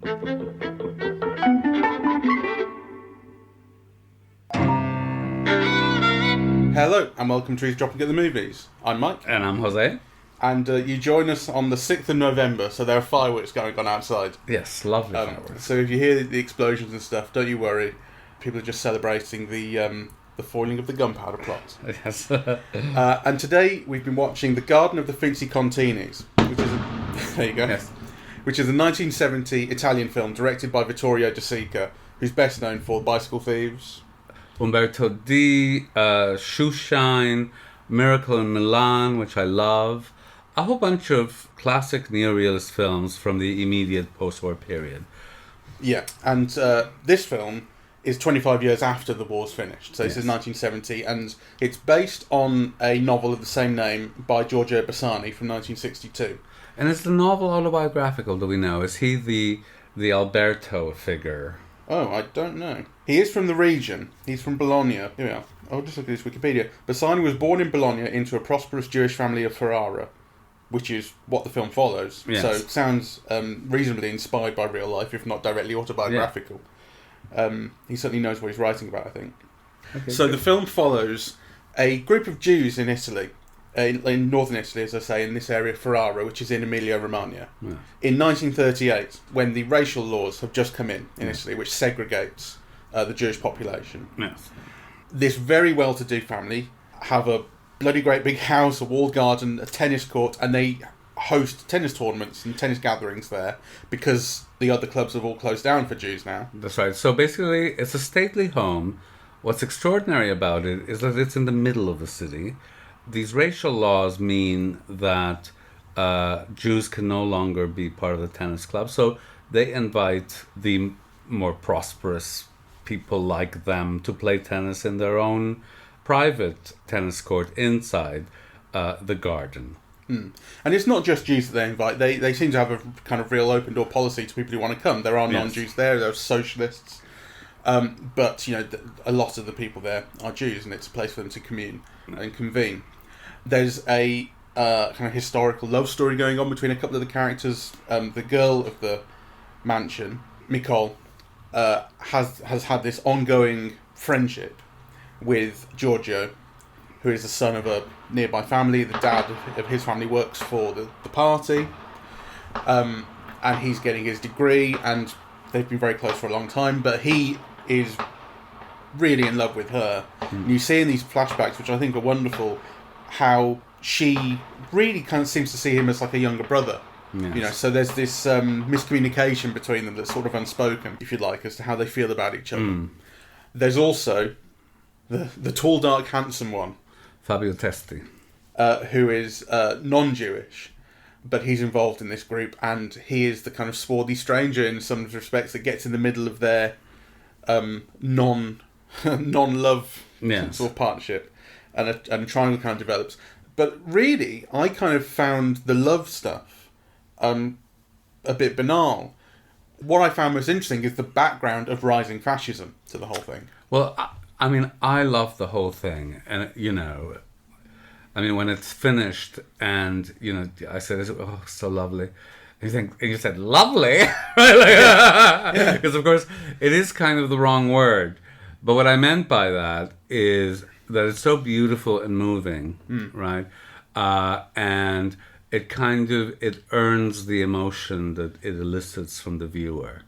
Hello, and welcome to Dropping at the Movies. I'm Mike. And I'm José. And you join us on the 6th of November, so there are fireworks going on outside. Yes, lovely fireworks. So if you hear the explosions and stuff, don't you worry. People are just celebrating the foiling of the gunpowder plot. Yes. And today we've been watching The Garden of the Finzi-Continis, which is there you go. Yes. Which is a 1970 Italian film directed by Vittorio de Sica, who's best known for Bicycle Thieves, Umberto D, Shoe Shine, Miracle in Milan, which I love. A whole bunch of classic neorealist films from the immediate post-war period. Yeah, and this film is 25 years after the war's finished. So this is 1970, and it's based on a novel of the same name by Giorgio Bassani from 1962. And is the novel autobiographical, do we know? Is he the Alberto figure? Oh, I don't know. He is from the region. He's from Bologna. Here we are. I'll just look at his Wikipedia. Bassani was born in Bologna into a prosperous Jewish family of Ferrara, which is what the film follows. Yes. So it sounds reasonably inspired by real life, if not directly autobiographical. Yeah. He certainly knows what he's writing about, I think. Okay, so the film follows a group of Jews in Italy, in northern Italy, as I say, in this area, Ferrara, which is in Emilia-Romagna, in 1938, when the racial laws have just come in Italy, which segregates the Jewish population. Yes. This very well-to-do family have a bloody great big house, a walled garden, a tennis court, and they host tennis tournaments and tennis gatherings there because the other clubs have all closed down for Jews now. That's right. So basically, it's a stately home. What's extraordinary about it is that it's in the middle of the city. These racial laws mean that Jews can no longer be part of the tennis club. So they invite the more prosperous people like them to play tennis in their own private tennis court inside the garden. And it's not just Jews that they invite. They seem to have a kind of real open door policy to people who want to come. There are non-Jews there. There are socialists. But, a lot of the people there are Jews, and it's a place for them to commune and convene. There's a kind of historical love story going on between a couple of the characters. The girl of the mansion, Nicole, has had this ongoing friendship with Giorgio, who is the son of a nearby family. The dad of his family works for the party, and he's getting his degree, and they've been very close for a long time, but he is really in love with her. And you see in these flashbacks, which I think are wonderful, how she really kind of seems to see him as like a younger brother. Yes. So there's this miscommunication between them that's sort of unspoken, if you like, as to how they feel about each other. There's also the tall, dark, handsome one, Fabio Testi, who is non-Jewish, but he's involved in this group, and he is the kind of swarthy stranger in some respects that gets in the middle of their non-love sort of partnership, and a triangle kind of develops. But really, I kind of found the love stuff a bit banal. What I found most interesting is the background of rising fascism to the whole thing. Well, I mean, I love the whole thing, and when it's finished, and I said, "Oh, so lovely," and you said, "Lovely," because of course it is kind of the wrong word. But what I meant by that is that it's so beautiful and moving, right? And it earns the emotion that it elicits from the viewer,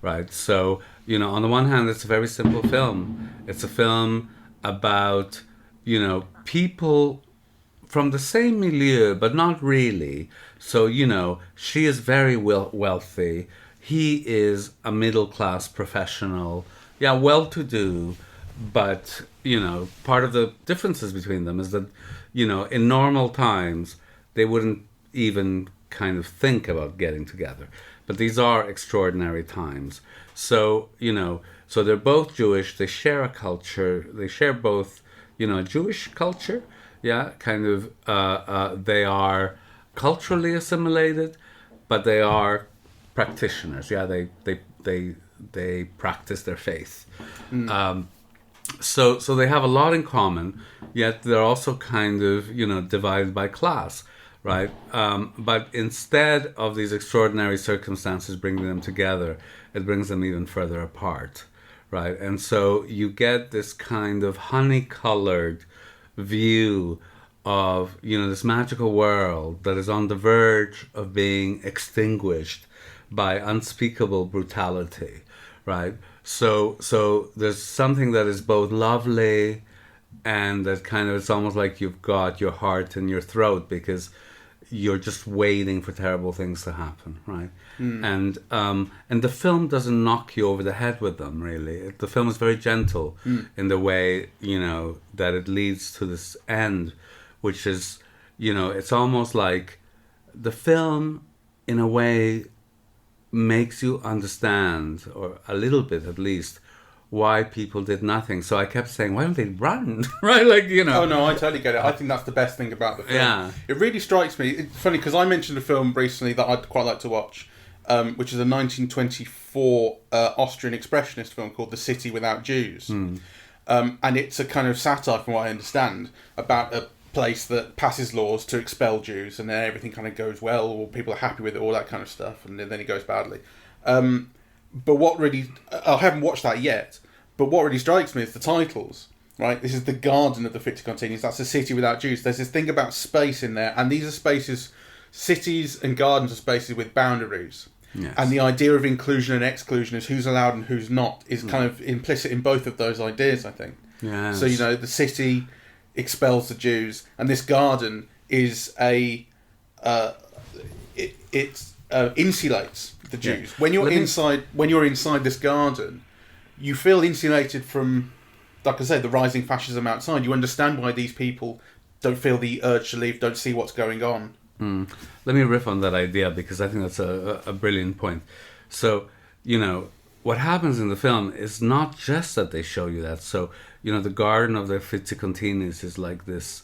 right? So, on the one hand, it's a very simple film. It's a film about, people from the same milieu, but not really. So, she is very wealthy. He is a middle-class professional. Yeah, well-to-do. But, part of the differences between them is that, in normal times, they wouldn't even kind of think about getting together. But these are extraordinary times. So, so they're both Jewish. They share a culture. They share both, a Jewish culture. Yeah, kind of, they are culturally assimilated, but they are practitioners. Yeah, they practice their faith. So they have a lot in common, yet they're also kind of, divided by class. right? But instead of these extraordinary circumstances bringing them together, it brings them even further apart, right? And so you get this kind of honey-colored view of, this magical world that is on the verge of being extinguished by unspeakable brutality, right? So there's something that is both lovely and that kind of, it's almost like you've got your heart in your throat because you're just waiting for terrible things to happen, right? And the film doesn't knock you over the head with them, really. The film is very gentle in the way, that it leads to this end, which is, it's almost like the film, in a way, makes you understand, or a little bit at least, why people did nothing. So I kept saying, why don't they run? Right? Oh, no, I totally get it. I think that's the best thing about the film. Yeah. It really strikes me. It's funny because I mentioned a film recently that I'd quite like to watch, which is a 1924 Austrian expressionist film called The City Without Jews. And it's a kind of satire, from what I understand, about a place that passes laws to expel Jews, and then everything kind of goes well, or people are happy with it, all that kind of stuff, and then it goes badly. But what really... I haven't watched that yet, but what really strikes me is the titles, right? This is the garden of the Finzi-Continis. That's a city without Jews. There's this thing about space in there, and these are spaces... Cities and gardens are spaces with boundaries. Yes. And the idea of inclusion and exclusion is who's allowed and who's not is kind of implicit in both of those ideas, I think. Yes. So, the city expels the Jews, and this garden is it insulates the Jews. Yeah. When you're inside this garden, you feel insulated from, like I said, the rising fascism outside. You understand why these people don't feel the urge to leave, don't see what's going on. Let me riff on that idea because I think that's a brilliant point. So, what happens in the film is not just that they show you that. So, the garden of the Finzi-Continis is like this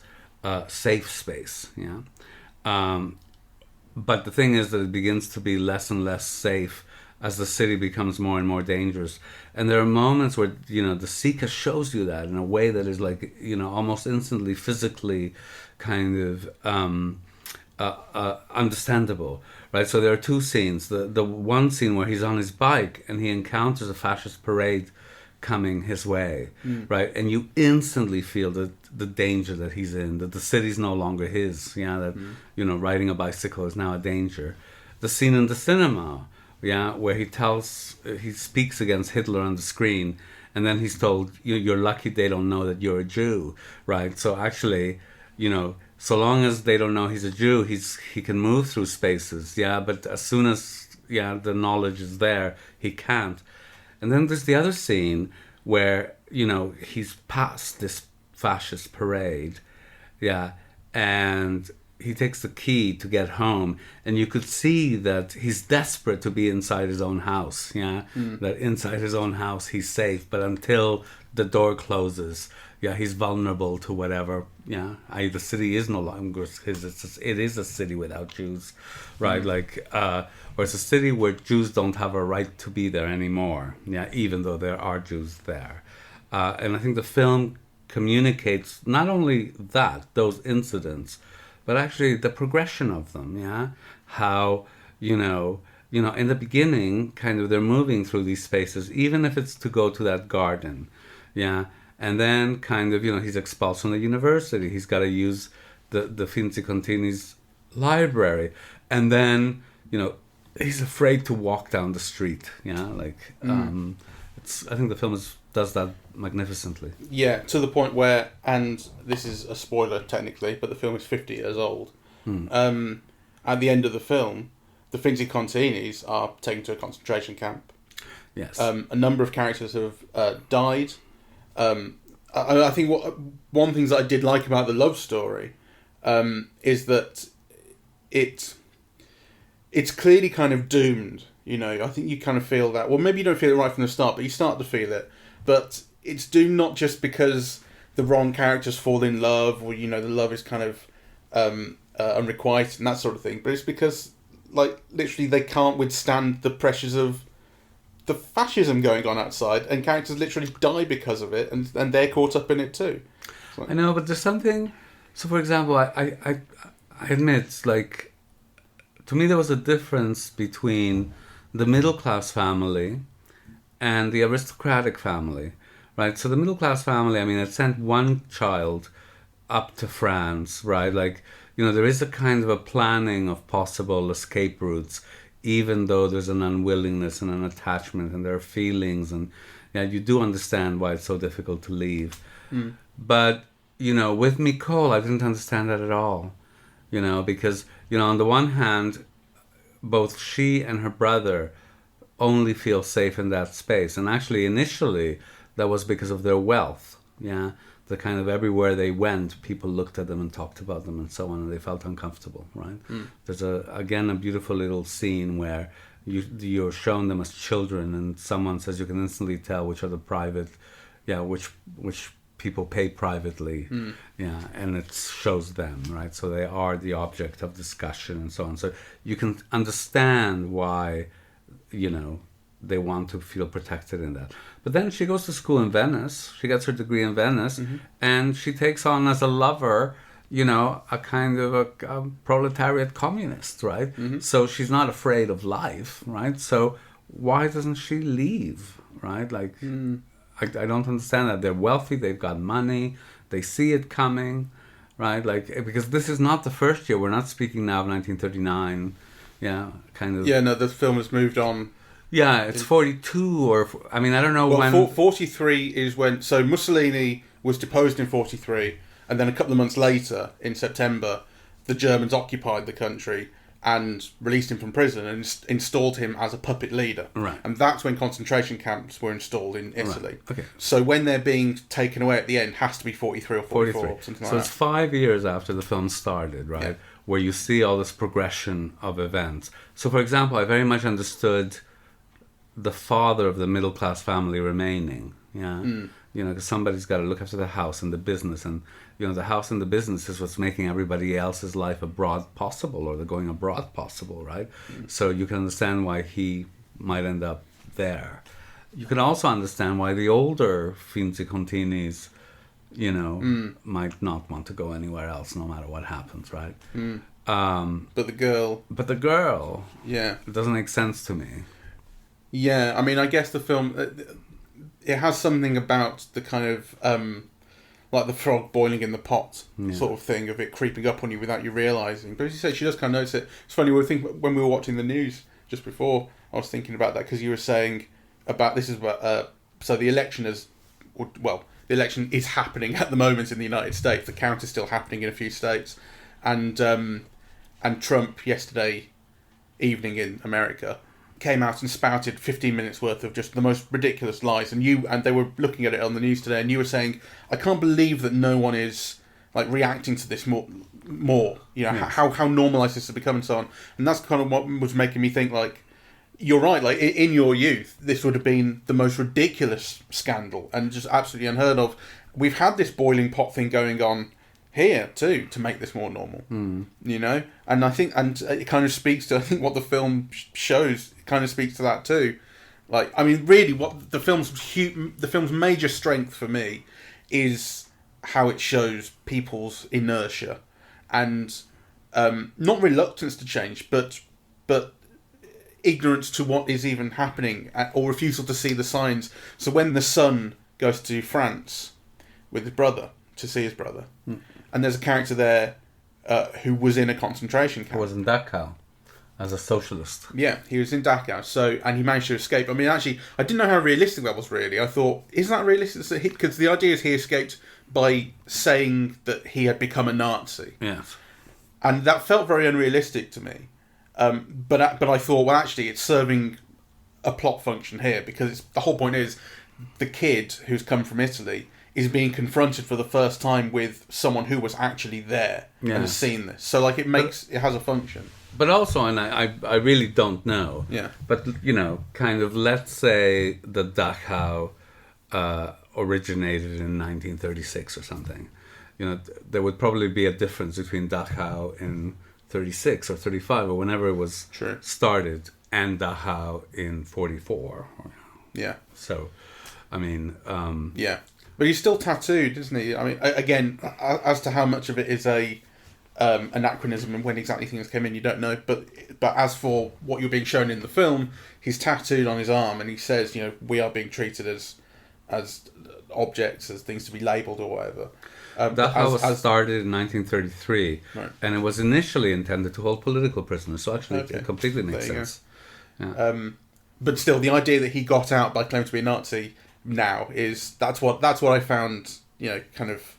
safe space, yeah? But the thing is that it begins to be less and less safe as the city becomes more and more dangerous. And there are moments where, the Sica shows you that in a way that is like, almost instantly physically kind of understandable, right? So there are two scenes. The one scene where he's on his bike and he encounters a fascist parade coming his way, right? And you instantly feel the danger that he's in, that the city's no longer his, that, riding a bicycle is now a danger. The scene in the cinema, where he speaks against Hitler on the screen, and then he's told, you're lucky they don't know that you're a Jew, right? So actually, so long as they don't know he's a Jew, he can move through spaces, but as soon as the knowledge is there, he can't. And then there's the other scene where he's past this fascist parade, and he takes the key to get home, and you could see that he's desperate to be inside his own house, that inside his own house he's safe, but until the door closes, he's vulnerable to whatever, the city is no longer his, it is a city without Jews, right? Or it's a city where Jews don't have a right to be there anymore, even though there are Jews there. And I think the film communicates not only those incidents, but actually the progression of them, how, in the beginning, kind of they're moving through these spaces, even if it's to go to that garden, and then kind of, he's expelled from the university. He's got to use the Finzi-Continis library. And then, he's afraid to walk down the street, I think the film does that magnificently. Yeah, to the point where, and this is a spoiler technically, but the film is 50 years old. At the end of the film, the Finzi-Continis are taken to a concentration camp. Yes. A number of characters have died. I think one thing that I did like about the love story is that it's clearly kind of doomed. I think you kind of feel that. Well, maybe you don't feel it right from the start, but you start to feel it. But it's doomed not just because the wrong characters fall in love, or the love is kind of unrequited and that sort of thing. But it's because, literally, they can't withstand the pressures of the fascism going on outside, and characters literally die because of it, and they're caught up in it too. I know, but there's something. So, for example, I I admit, like, to me there was a difference between the middle class family and the aristocratic family, right? So the middle class family, I mean, it sent one child up to France, right? Like, you know, there is a kind of a planning of possible escape routes, even though there's an unwillingness and an attachment and there are feelings, and yeah, you do understand why it's so difficult to leave. But, you know, with Nicole, I didn't understand that at all, you know, because, you know, on the one hand, both she and her brother only feel safe in that space. And actually, initially, that was because of their wealth, yeah? The kind of everywhere they went, people looked at them and talked about them and so on, and they felt uncomfortable, right? There's, again, a beautiful little scene where you're shown them as children, and someone says you can instantly tell which are the private, which people pay privately, and it shows them, right? So they are the object of discussion and so on. So you can understand why, you know, they want to feel protected in that. But then she goes to school in Venice. She gets her degree in Venice, and she takes on as a lover, you know, a kind of a proletariat communist, right? So she's not afraid of life, right? So why doesn't she leave, right? Like, I don't understand that. They're wealthy, they've got money, they see it coming, right? Like, because this is not the first year. We're not speaking now of 1939, kind of. Yeah, no, the film has moved on. Yeah, it's 42 or... I mean, I don't know when... 43 is when... So Mussolini was deposed in 43, and then a couple of months later, in September, the Germans occupied the country and released him from prison and installed him as a puppet leader. Right. And that's when concentration camps were installed in Italy. Right. Okay. So when they're being taken away at the end, has to be 43 or 44, something like that. So it's 5 years after the film started, right? Yeah. Where you see all this progression of events. So, for example, I very much understood the father of the middle class family remaining, you know, because somebody's got to look after the house and the business, and you know, the house and the business is what's making everybody else's life abroad possible, or they're going abroad possible, right? So you can understand why he might end up there. You can also understand why the older Finzi-Continis, you know, might not want to go anywhere else, no matter what happens, right? But the girl, yeah, it doesn't make sense to me. Yeah, I mean, I guess the film, it has something about the kind of, like the frog boiling in the pot sort of thing, of it creeping up on you without you realising. But as you say, she does kind of notice it. It's funny, when we were watching the news just before, I was thinking about that, because you were saying about, this is about, so the election the election is happening at the moment in the United States. The count is still happening in a few states. And Trump, yesterday evening in America, came out and spouted 15 minutes worth of just the most ridiculous lies, and they were looking at it on the news today, and you were saying, I can't believe that no one is like reacting to this more, you know, how normalised this has become and so on. And that's kind of what was making me think, like, you're right, like in your youth this would have been the most ridiculous scandal and just absolutely unheard of. We've had this boiling pot thing going on here too to make this more normal, you know, and I think, and it kind of speaks to, I think, what the film shows. It kind of speaks to that too. Like, I mean, really, what the film's major strength for me is how it shows people's inertia and not reluctance to change, but ignorance to what is even happening, or refusal to see the signs. So when the son goes to France with his brother to see his brother. And there's a character there who was in a concentration camp. Who was in Dachau as a socialist. Yeah, he was in Dachau. So, and he managed to escape. I mean, actually, I didn't know how realistic that was, really. I thought, isn't that realistic? Because the idea is he escaped by saying that he had become a Nazi. Yes. And that felt very unrealistic to me. But I thought, well, actually, it's serving a plot function here, because the whole point is the kid who's come from Italy is being confronted for the first time with someone who was actually there and has seen this. So, like, it has a function. But also, and I really don't know. Yeah. But, you know, kind of, let's say that Dachau originated in 1936 or something. You know, there would probably be a difference between Dachau in 36 or 35 or whenever it was started and Dachau in 44. Yeah. So, I mean... yeah. But he's still tattooed, isn't he? I mean, again, as to how much of it is a anachronism and when exactly things came in, you don't know. But as for what you're being shown in the film, he's tattooed on his arm, and he says, we are being treated as objects, as things to be labelled or whatever. That was started in 1933, right. And it was initially intended to hold political prisoners. So actually, it completely makes sense. Yeah. But still, the idea that he got out by claiming to be a Nazi now that's what I found, kind of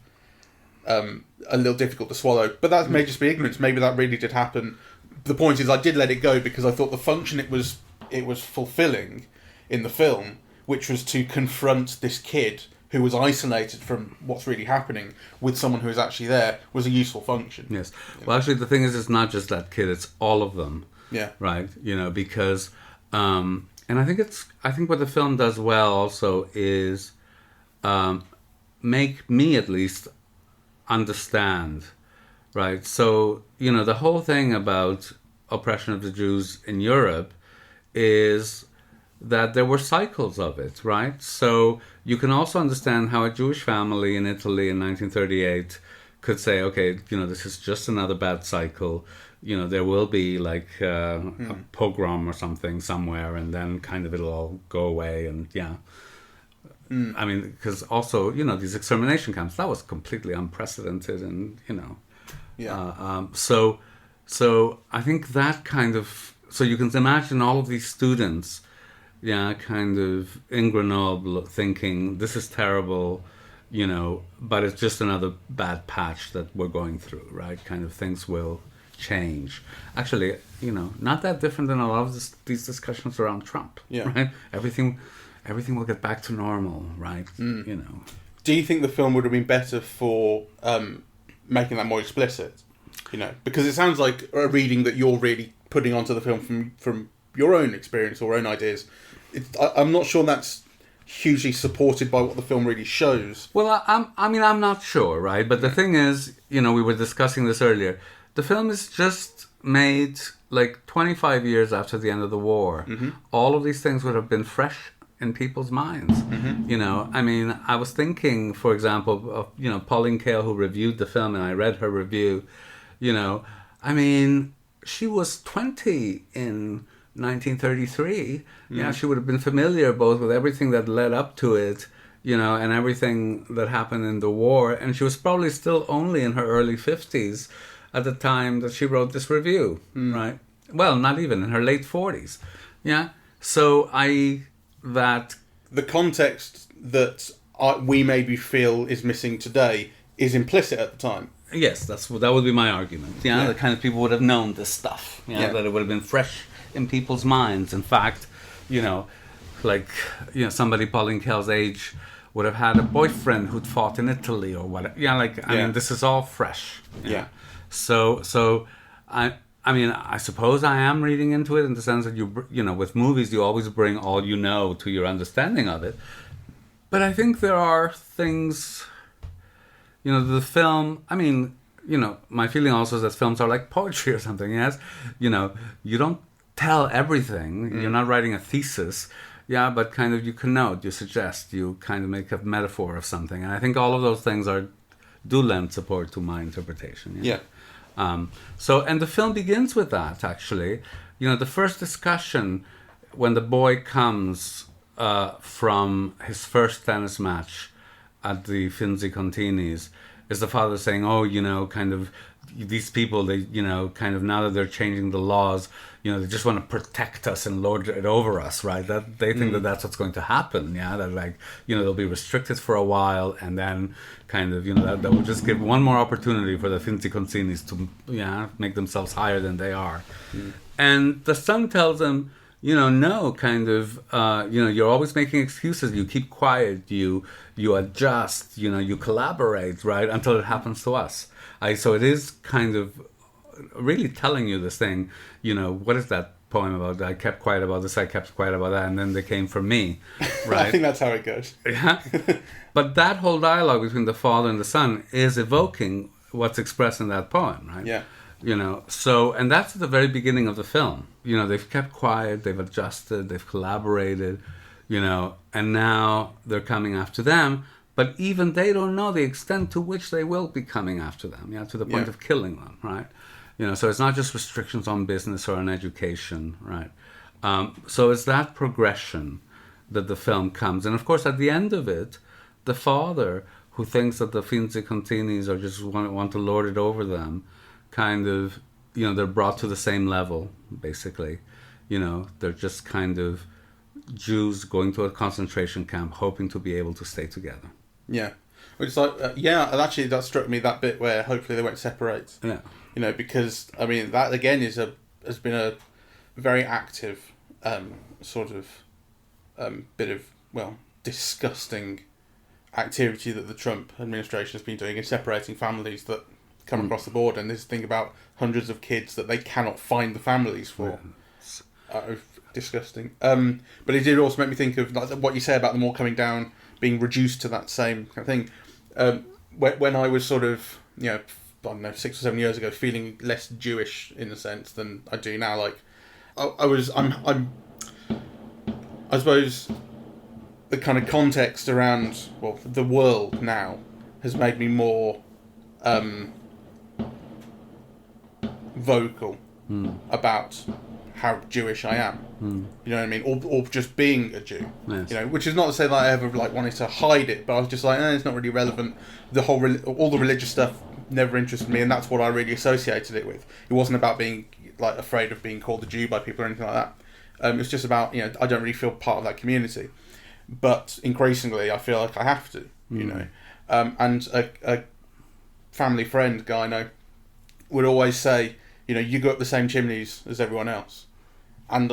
a little difficult to swallow. But that may just be ignorance. Maybe that really did happen. The point is, I did let it go because I thought the function it was fulfilling in the film, which was to confront this kid who was isolated from what's really happening with someone who was actually there, was a useful function. Yes. Well, actually, the thing is, it's not just that kid; it's all of them. Yeah. Right. Because, and I think what the film does well also is make me at least understand. Right. So the whole thing about oppression of the Jews in Europe is that there were cycles of it, right? So you can also understand how a Jewish family in Italy in 1938 could say, okay, this is just another bad cycle. There will be like a pogrom or something somewhere, and then kind of it'll all go away, and I mean, because also, these extermination camps, that was completely unprecedented, and, so I think that kind of, so you can imagine all of these students, kind of in Grenoble thinking, this is terrible, but it's just another bad patch that we're going through, right? Kind of things will change. Actually, not that different than a lot of these discussions around Trump, right? Everything will get back to normal, right? Do you think the film would have been better for making that more explicit? Because it sounds like a reading that you're really putting onto the film from your own experience or own ideas. I'm not sure that's hugely supported by what the film really shows. Well, I'm not sure, right? But the thing is, we were discussing this earlier. The film is just made like 25 years after the end of the war. Mm-hmm. All of these things would have been fresh in people's minds. Mm-hmm. I mean, I was thinking, for example, of, Pauline Kael, who reviewed the film, and I read her review. I mean, she was 20 in 1933. Yeah, she would have been familiar both with everything that led up to it, and everything that happened in the war. And she was probably still only in her early 50s at the time that she wrote this review, right? Well, not even, in her late 40s. Yeah. So that the context that we maybe feel is missing today is implicit at the time. Yes, that would be my argument. Yeah, the kind of people would have known this stuff. That it would have been fresh in people's minds. In fact, somebody Pauline Kael's age would have had a boyfriend who'd fought in Italy or whatever. I mean, this is all fresh. Yeah. So I mean, I suppose I am reading into it in the sense that with movies you always bring all you know to your understanding of it. But I think there are things. The film, I mean, my feeling also is that films are like poetry or something, yes? You don't tell everything. You're not writing a thesis, but kind of you connote, you suggest, you kind of make a metaphor of something. And I think all of those things do lend support to my interpretation. Yeah. And the film begins with that, actually. The first discussion, when the boy comes from his first tennis match at the Finzi-Continis, is the father saying, kind of these people, they, kind of now that they're changing the laws, they just want to protect us and lord it over us, right? That they think that that's what's going to happen, that they'll be restricted for a while, and then kind of, that will just give one more opportunity for the Finzi-Continis to, make themselves higher than they are. And the son tells them, no, kind of, you're always making excuses. You keep quiet. You adjust. You collaborate, right, until it happens to us. So it is kind of really telling you this thing. What is that poem about? I kept quiet about this. I kept quiet about that, and then they came for me, right? I think that's how it goes. Yeah. But that whole dialogue between the father and the son is evoking what's expressed in that poem, right? Yeah. So, and that's at the very beginning of the film. They've kept quiet, they've adjusted, they've collaborated, and now they're coming after them. But even they don't know the extent to which they will be coming after them, to the point of killing them, right? So it's not just restrictions on business or on education, right? So it's that progression that the film comes. And of course, at the end of it, the father, who thinks that the Finzi-Continis are just want to lord it over them, kind of, they're brought to the same level, basically. They're just kind of Jews going to a concentration camp, hoping to be able to stay together. Yeah. It's like, and actually that struck me, that bit where hopefully they won't separate. Yeah. Because, I mean, that again has been a very active sort of bit of, disgusting activity that the Trump administration has been doing in separating families that come across the border. And this thing about hundreds of kids that they cannot find the families for. Disgusting. But it did also make me think of like what you say about them all coming down, being reduced to that same kind of thing. When I was sort of, I don't know, 6 or 7 years ago, feeling less Jewish in a sense than I do now. Like, I suppose the kind of context around the world now has made me more vocal about how Jewish I am. You know what I mean? Or just being a Jew. Yes. Which is not to say that I ever wanted to hide it, but I was just like, it's not really relevant. All the religious stuff never interested me, and that's what I really associated it with. It wasn't about being afraid of being called a Jew by people or anything like that. It's just about I don't really feel part of that community, but increasingly I feel like I have to. And a family friend guy I know would always say, you go up the same chimneys as everyone else. And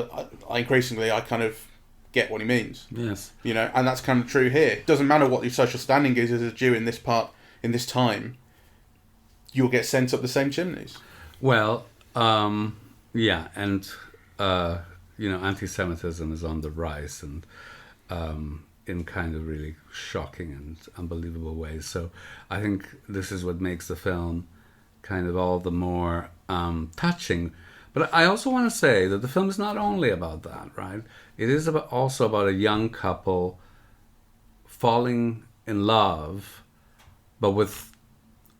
I increasingly, I kind of get what he means. Yes. And that's kind of true here. It doesn't matter what your social standing is as a Jew in this time, you'll get sent up the same chimneys. Well, yeah, and, anti-Semitism is on the rise, and in kind of really shocking and unbelievable ways. So I think this is what makes the film kind of all the more touching. But I also want to say that the film is not only about that, right? It is also about a young couple falling in love, but with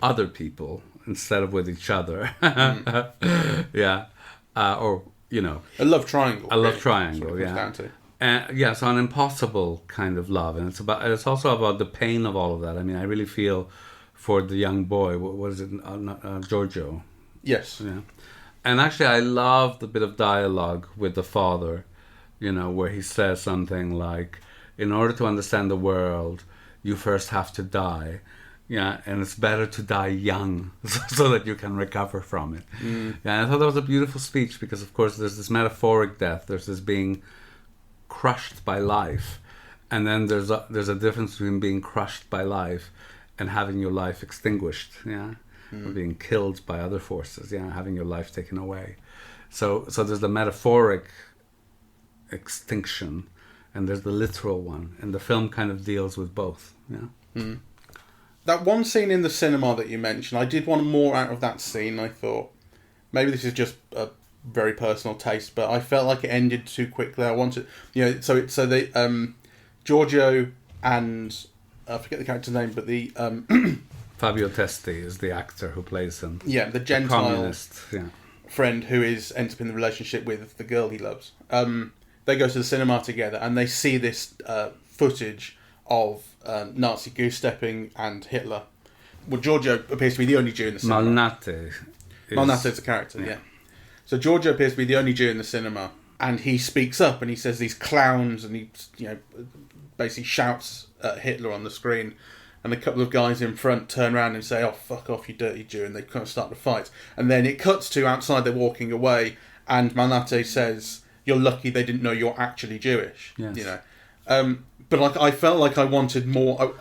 other people instead of with each other. Yeah. Or, a love triangle. A love triangle, yeah. So an impossible kind of love. And it's also about the pain of all of that. I mean, I really feel for the young boy. What was it? Giorgio. Yes. Yeah. And actually, I love the bit of dialogue with the father, where he says something like, in order to understand the world, you first have to die. Yeah, and it's better to die young so that you can recover from it. Yeah, and I thought that was a beautiful speech because, of course, there's this metaphoric death. There's this being crushed by life. And then there's a difference between being crushed by life and having your life extinguished, or being killed by other forces, having your life taken away. So there's the metaphoric extinction, and there's the literal one, and the film kind of deals with both. That one scene in the cinema that you mentioned, I did want more out of that scene. I thought maybe this is just a very personal taste, but I felt like it ended too quickly. I wanted, Giorgio and I forget the character's name, but the Fabio Testi is the actor who plays him. Yeah, the Gentile communist, friend who ends up in the relationship with the girl he loves. They go to the cinema together and they see this footage of Nazi goose-stepping and Hitler. Well, Giorgio appears to be the only Jew in the cinema. Malnate is the character, yeah. So Giorgio appears to be the only Jew in the cinema, and he speaks up and he says these clowns, and he basically shouts at Hitler on the screen. And a couple of guys in front turn around and say, "Oh, fuck off, you dirty Jew," and they kind of start to fight. And then it cuts to outside, they're walking away, and Malnate says, "You're lucky they didn't know you're actually Jewish." Yes. But I felt like I wanted more.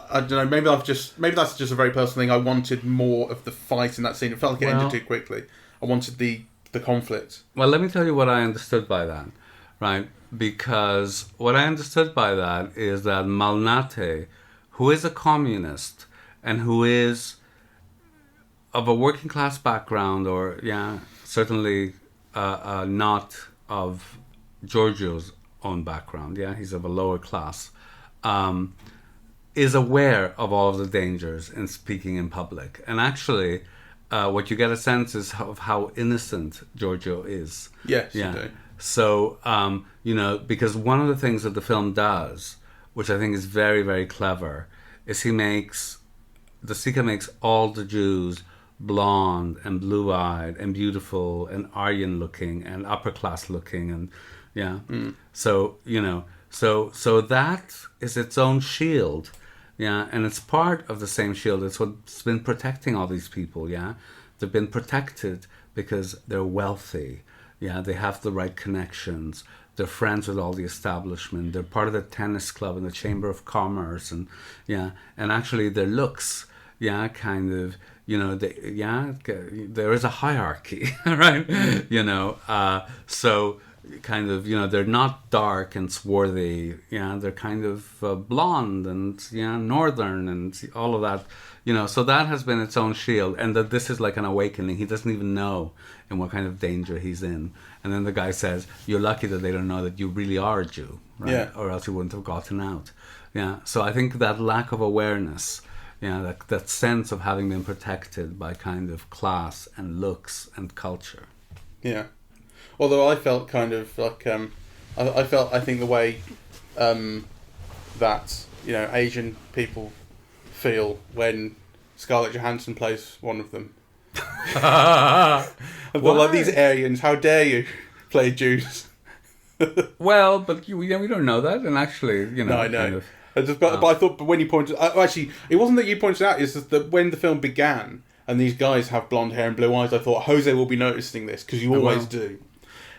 I don't know. Maybe that's just a very personal thing. I wanted more of the fight in that scene. It felt like it ended too quickly. I wanted the conflict. Well, let me tell you what I understood by that, right? Because what I understood by that is that Malnate, who is a communist and who is of a working class background, or certainly not of Giorgio's own background. He's of a lower class. is aware of all of the dangers in speaking in public. And actually, what you get a sense is of how innocent Giorgio is. Yes, yeah. you do. So, because one of the things that the film does, which I think is very, very clever, is the Sica makes all the Jews blonde and blue-eyed and beautiful and Aryan looking and upper class looking, and so so that is its own shield, and it's part of the same shield. It's what's been protecting all these people. They've been protected because they're wealthy. They have the right connections. They're friends with all the establishment. They're part of the tennis club and the Chamber of Commerce, and actually their looks, kind of, there is a hierarchy, right? So kind of, they're not dark and swarthy. They're kind of blonde and northern and all of that. So that has been its own shield, and that this is like an awakening. He doesn't even know in what kind of danger he's in. And then the guy says, "You're lucky that they don't know that you really are a Jew, right? Yeah. Or else you wouldn't have gotten out." So I think that lack of awareness, that sense of having been protected by kind of class and looks and culture. Yeah. Although I felt kind of like I think the way that Asian people feel when Scarlett Johansson plays one of them. I thought, like, these Aryans, how dare you play Jews? Well, but we don't know that, and actually, No, I know. Kind of, but I thought, but when you pointed, actually, it wasn't that you pointed out. It's just that when the film began and these guys have blonde hair and blue eyes, I thought José will be noticing this because you always do.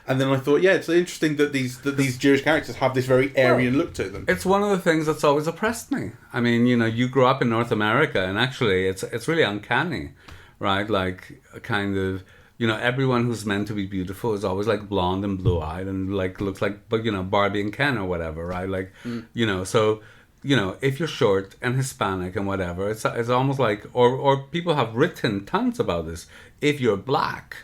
And then I thought, it's interesting that these Jewish characters have this very Aryan look to them. It's one of the things that's always oppressed me. I mean, you grew up in North America, and actually, it's really uncanny, right? Like, kind of, everyone who's meant to be beautiful is always like blonde and blue-eyed and like looks like, Barbie and Ken or whatever, right? Like, so. If you're short and Hispanic and whatever, it's almost like, or people have written tons about this. If you're black,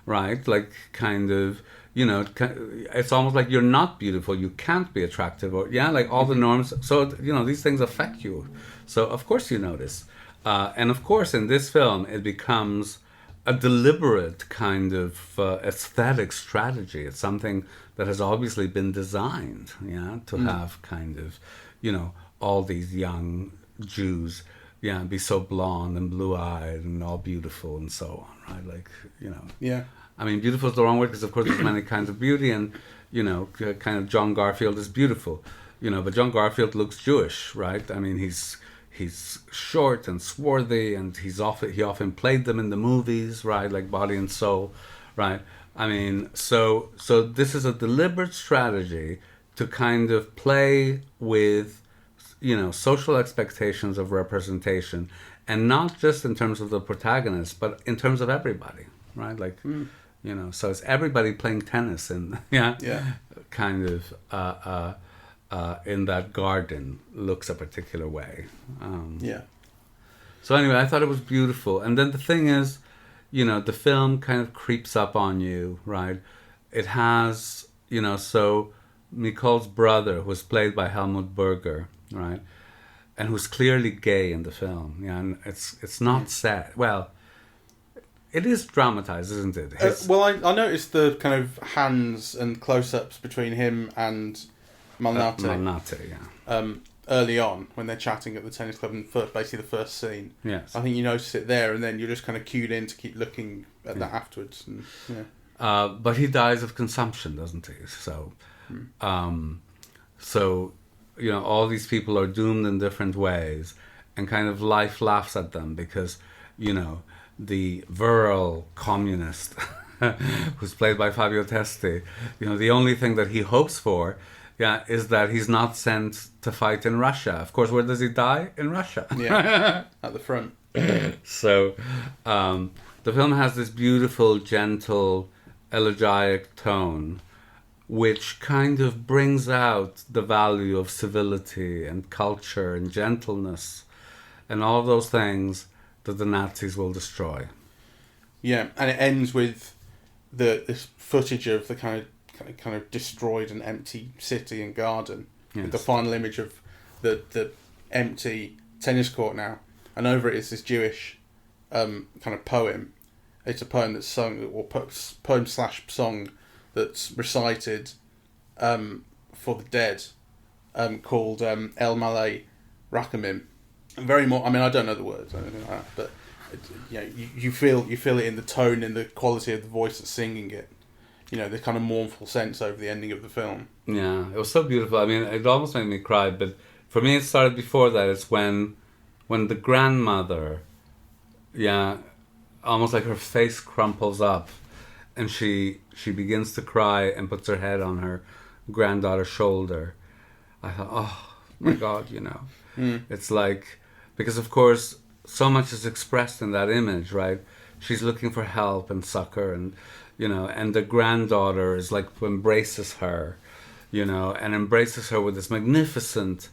right? Like, kind of, it's almost like you're not beautiful, you can't be attractive, or like all the norms. So these things affect you. So of course you notice, and of course in this film it becomes a deliberate kind of aesthetic strategy. It's something that has obviously been designed, to have kind of, all these young Jews, be so blonde and blue-eyed and all beautiful and so on, right? Like, Yeah. I mean, beautiful is the wrong word because, of course, there's many kinds of beauty, and, kind of John Garfield is beautiful, but John Garfield looks Jewish, right? I mean, he's short and swarthy, and he often played them in the movies, right? Like Body and Soul, right? I mean, so this is a deliberate strategy to kind of play with, social expectations of representation, and not just in terms of the protagonist, but in terms of everybody, right? Like, so it's everybody playing tennis and kind of in that garden looks a particular way. So anyway, I thought it was beautiful. And then the thing is, the film kind of creeps up on you, right? It has, so Nicole's brother, who's played by Helmut Berger, right? And who's clearly gay in the film. And it's not sad. Well, it is dramatized, isn't it? I noticed the kind of hands and close-ups between him and Malnati. Malnati, early on, when they're chatting at the tennis club, and basically the first scene. Yes. I think you notice it there, and then you're just kind of cued in to keep looking at that afterwards. And, but he dies of consumption, doesn't he? So, all these people are doomed in different ways, and kind of life laughs at them because, the virile communist who's played by Fabio Testi, the only thing that he hopes for is that he's not sent to fight in Russia. Of course, where does he die? In Russia. At the front. So the film has this beautiful, gentle, elegiac tone which kind of brings out the value of civility and culture and gentleness and all those things that the Nazis will destroy. Yeah, and it ends with this footage of the kind of destroyed and empty city and garden. Yes. With the final image of the empty tennis court now, and over it is this Jewish kind of poem. It's a poem that's sung, or poem/song that's recited for the dead, called El Malay Rakamim. Very more. I mean, I don't know the words or anything like that, but you feel it in the tone and the quality of the voice that's singing it. The kind of mournful sense over the ending of the film. Yeah, it was so beautiful. I mean, it almost made me cry. But for me, it started before that. It's when the grandmother, almost like her face crumples up, and she begins to cry and puts her head on her granddaughter's shoulder. I thought, oh my God, It's like, because of course so much is expressed in that image, right? She's looking for help and succor, and and the granddaughter is like embraces her, and embraces her with this magnificent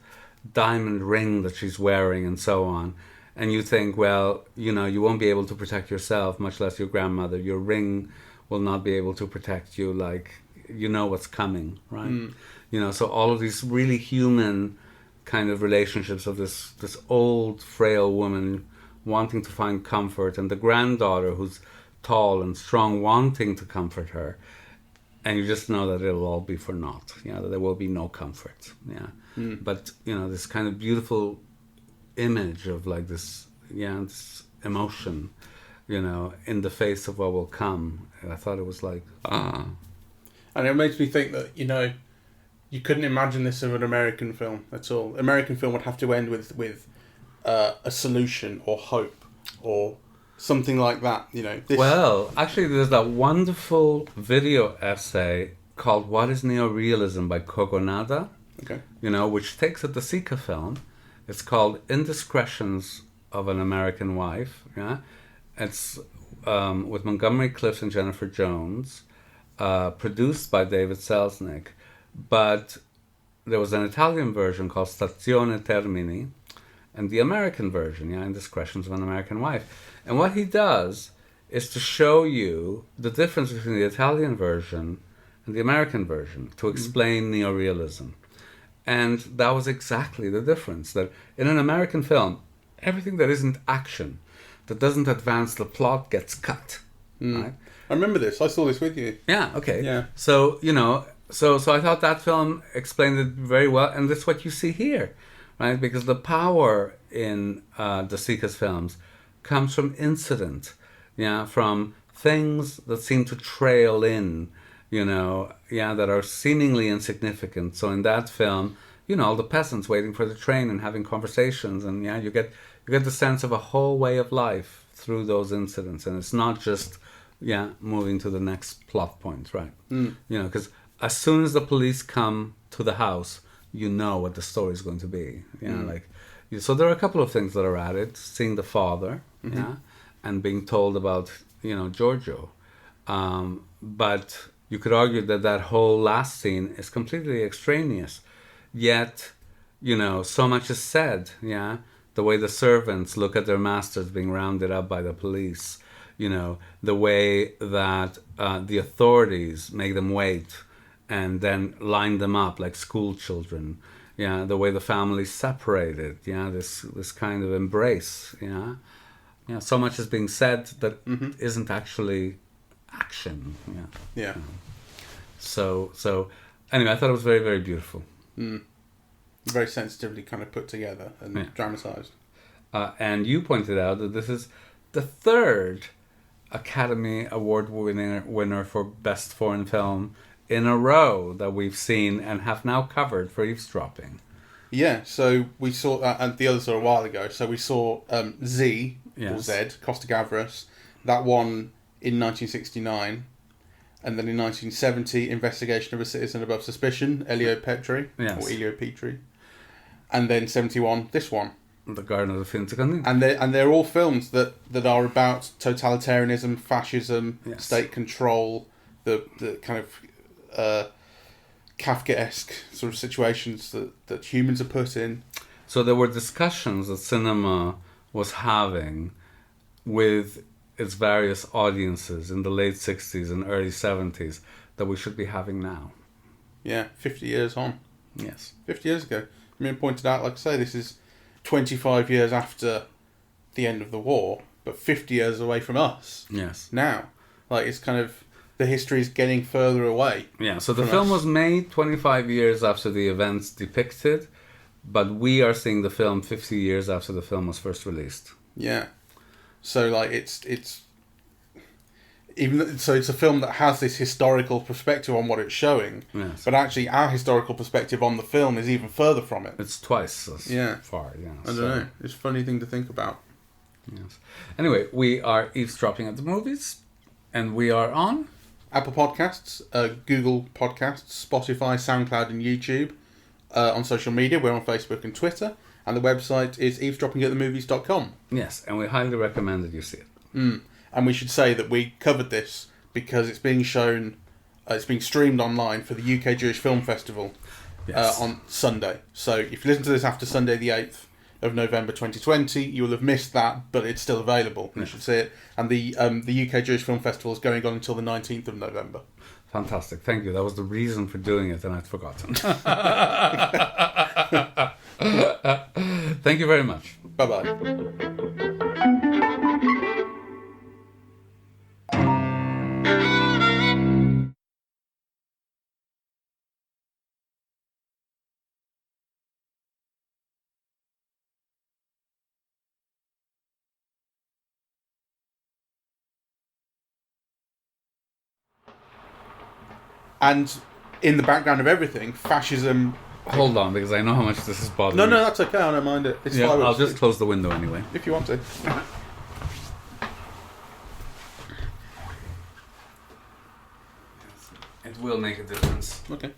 diamond ring that she's wearing and so on. And you think, well, you won't be able to protect yourself, much less your grandmother. Your ring will not be able to protect you, like, what's coming, right? So all of these really human kind of relationships of this old, frail woman wanting to find comfort, and the granddaughter who's tall and strong wanting to comfort her. And you just know that it'll all be for naught, that there will be no comfort. But, this kind of beautiful image of like this emotion, in the face of what will come. And I thought it was like, And it makes me think that, you couldn't imagine this of an American film at all. American film would have to end with a solution or hope or something like that, Well, actually, there's that wonderful video essay called "What is Neorealism" by Kogonada, okay, which takes at the Sica film. It's called "Indiscretions of an American Wife." Yeah, it's with Montgomery Clift and Jennifer Jones, produced by David Selznick, but there was an Italian version called Stazione Termini, and the American version, Indiscretions of an American Wife. And what he does is to show you the difference between the Italian version and the American version to explain neorealism. And that was exactly the difference, that in an American film, everything that isn't action, that doesn't advance the plot, gets cut. Right? I remember this. I saw this with you. Yeah, okay. Yeah. So, so I thought that film explained it very well, and that's what you see here, right? Because the power in the Sica's films comes from incident, from things that seem to trail in, that are seemingly insignificant. So in that film, all the peasants waiting for the train and having conversations, and you get the sense of a whole way of life through those incidents, and it's not just moving to the next plot point, right? Because as soon as the police come to the house, what the story is going to be. So there are a couple of things that are added. Seeing the father, and being told about, Giorgio. But you could argue that whole last scene is completely extraneous. Yet, so much is said, The way the servants look at their masters being rounded up by the police, the way that the authorities make them wait and then line them up like school children. The way the family's separated, this kind of embrace, so much is being said that isn't actually action. So anyway, I thought it was very, very beautiful. Very sensitively kind of put together and dramatised. And you pointed out that this is the third Academy Award winner for Best Foreign Film in a row that we've seen and have now covered for Eavesdropping. Yeah, so we saw that, and the others are a while ago. So we saw Z, or Z, Costa Gavras, that one in 1969, and then in 1970, Investigation of a Citizen Above Suspicion, Elio Petri, or Elio Petri, and then 71, this one. The Garden of the Finzi-Continis. And they're all films that are about totalitarianism, fascism, state control, the kind of Kafkaesque sort of situations that humans are put in. So there were discussions that cinema was having with its various audiences in the late 60s and early 70s that we should be having now. Yeah, 50 years on. Yes. 50 years ago. I mean, pointed out, like I say, this is 25 years after the end of the war, but 50 years away from us. Yes. Now. Like, it's kind of... The history is getting further away. Yeah, so the film was made 25 years after the events depicted, but we are seeing the film 50 years after the film was first released. Yeah. So, like, it's a film that has this historical perspective on what it's showing, yes. but actually our historical perspective on the film is even further from it. It's twice as far, yeah. I don't know. It's a funny thing to think about. Yes. Anyway, we are eavesdropping at the movies, and we are on... Apple Podcasts, Google Podcasts, Spotify, SoundCloud and YouTube. On social media, we're on Facebook and Twitter. And the website is eavesdroppingatthemovies.com. Yes, and we highly recommend that you see it. And we should say that we covered this because it's being shown, it's being streamed online for the UK Jewish Film Festival on Sunday. So if you listen to this after Sunday the 8th of November 2020, you will have missed that, but it's still available. You should see it. And the UK Jewish Film Festival is going on until the 19th of November. Fantastic, thank you. That was the reason for doing it, and I'd forgotten. Thank you very much. Bye-bye. And in the background of everything, fascism... Hold on, because I know how much this is bothering No, me. that's okay. I don't mind it. It's Yeah, fireworks. I'll just close the window anyway. If you want to. It will make a difference. Okay.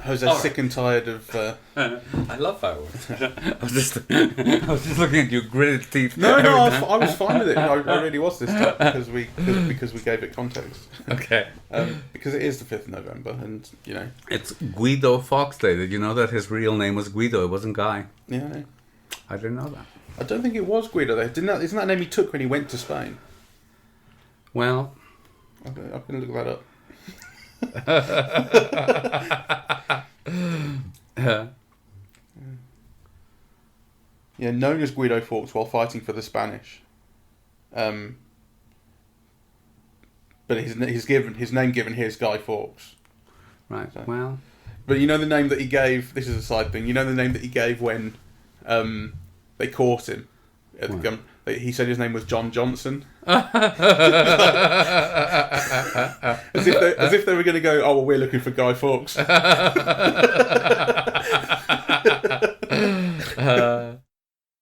José's sick and tired of... I love fireworks. I was just looking at your gritted teeth. No, I was fine with it. I really was this time because we gave it context. Okay. Because it is the 5th of November, and you know. It's Guido Fawkes Day. Did you know that his real name was Guido? It wasn't Guy. Yeah, I know. I didn't know that. I don't think it was Guido though. Isn't that name he took when he went to Spain? Well, I'm going to look that up. Yeah, known as Guido Fawkes while fighting for the Spanish. But his name given here is Guy Fawkes. right. So. Well, But you know the name that he gave. This is a side thing. You know the name that he gave when they caught him at the gun. He said his name was John Johnson. As if they were going to go, oh, well, we're looking for Guy Fawkes.